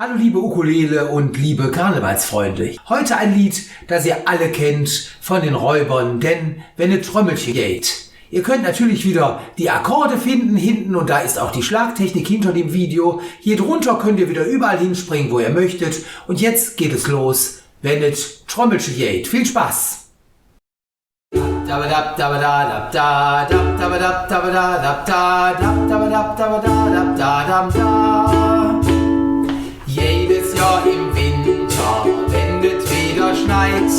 Hallo liebe Ukulele und liebe Karnevalsfreunde. Heute ein Lied, das ihr alle kennt von den Räubern, denn wenn ne Trommelchen geht. Ihr könnt natürlich wieder die Akkorde finden hinten und da ist auch die Schlagtechnik hinter dem Video. Hier drunter könnt ihr wieder überall hinspringen, wo ihr möchtet. Und jetzt geht es los, wenn es Trommelchen geht. Viel Spaß! Jedes Jahr im Winter, wenn es wieder schneit,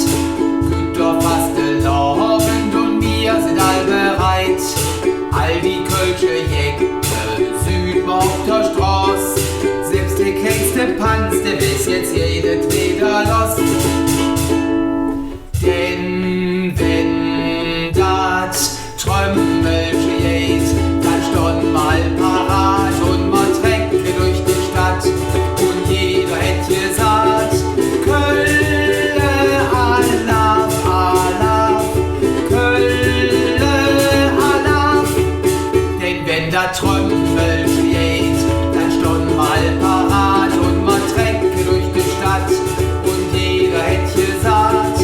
guter Fastelavend und wir sind all bereit. All die Kölsche Jäcke süden auf der Straß, selbst der kleinste Panz, der weiß jetzt jedes wieder los. Denn wenn das Trommelchen geht, dann stehen mal parat und man trägt durch die Stadt. Und jeder hätte gesagt, Kölle, Alaf, Alaf, Kölle, Alaf. Denn wenn das Trommelchen geht, dann stehen mal parat und man trägt durch die Stadt. Und jeder hätte gesagt,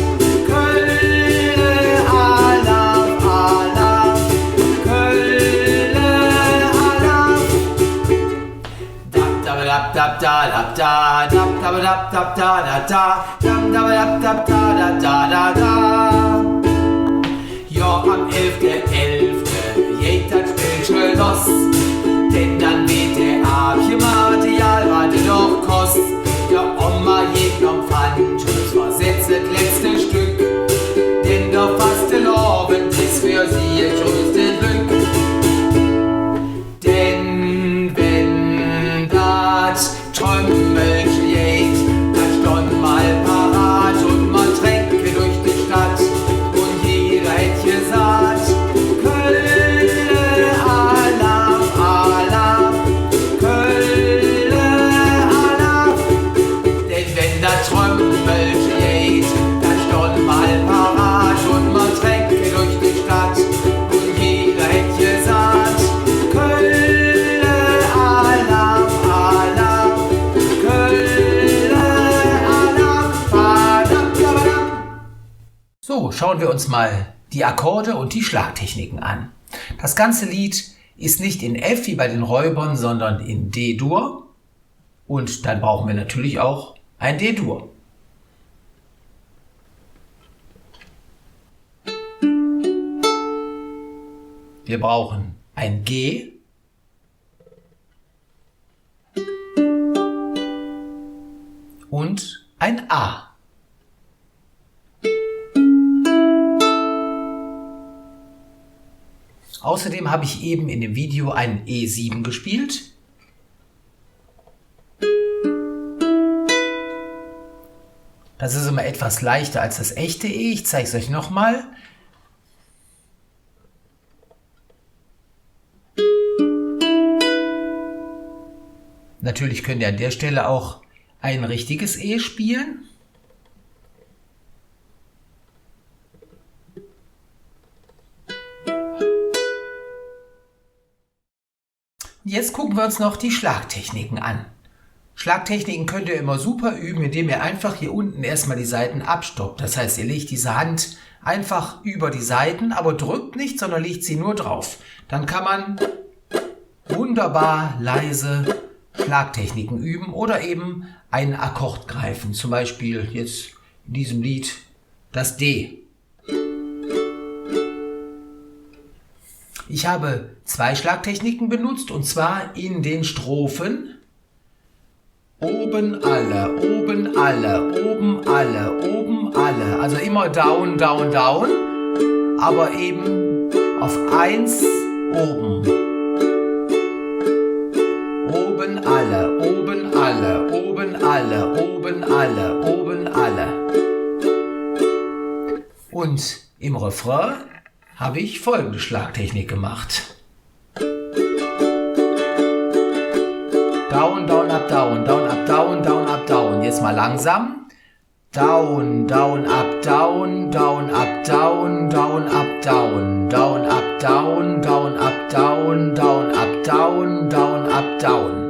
dab da dab da dab da dab dab da da da dab da dab da da da da. Ja, am 11.11. geht das Spielchen los, denn dann wird der Abgematerial, warte doch kost. Der Oma geht noch Pfand und es war jetzt das letzte Stück, denn der Fastelavend ist für sie ihr größtes Glück. Trommelchen geht, dann stehen mal parat und man trägt durch die Stadt. Und jeder hätte gesagt, Kölle, Alaf, Alaf, Kölle, Alaf. Denn wenn das Trommelchen geht, dann stehen mal parat und man trägt durch die Stadt. Und jeder hätte gesagt, Kölle, Alaf, Alaf. So, schauen wir uns mal die Akkorde und die Schlagtechniken an. Das ganze Lied ist nicht in F wie bei den Räubern, sondern in D-Dur. Und dann brauchen wir natürlich auch ein D-Dur. Wir brauchen ein G. Und ein A. Außerdem habe ich eben in dem Video einen E7 gespielt. Das ist immer etwas leichter als das echte E. Ich zeige es euch nochmal. Natürlich könnt ihr an der Stelle auch ein richtiges E spielen. Jetzt gucken wir uns noch die Schlagtechniken an. Schlagtechniken könnt ihr immer super üben, indem ihr einfach hier unten erstmal die Saiten abstoppt. Das heißt, ihr legt diese Hand einfach über die Saiten, aber drückt nicht, sondern legt sie nur drauf. Dann kann man wunderbar leise Schlagtechniken üben oder eben einen Akkord greifen. Zum Beispiel jetzt in diesem Lied das D. Ich habe zwei Schlagtechniken benutzt und zwar in den Strophen. Oben alle, oben alle, oben alle, oben alle. Also immer down, down, down, aber eben auf 1 oben. Oben alle, oben alle, oben alle, oben alle, oben alle. Und im Refrain habe ich folgende Schlagtechnik gemacht. Down, down, up, down, down, up, down, down, up, down. Jetzt mal langsam. Down, down, up, down, down, up, down, down, up, down, down, up, down, down, up, down, down, up, down, down, up, down.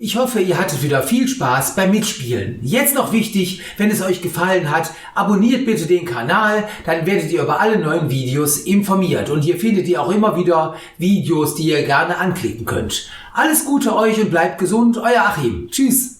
Ich hoffe, ihr hattet wieder viel Spaß beim Mitspielen. Jetzt noch wichtig, wenn es euch gefallen hat, abonniert bitte den Kanal, dann werdet ihr über alle neuen Videos informiert. Und hier findet ihr auch immer wieder Videos, die ihr gerne anklicken könnt. Alles Gute euch und bleibt gesund, euer Achim. Tschüss.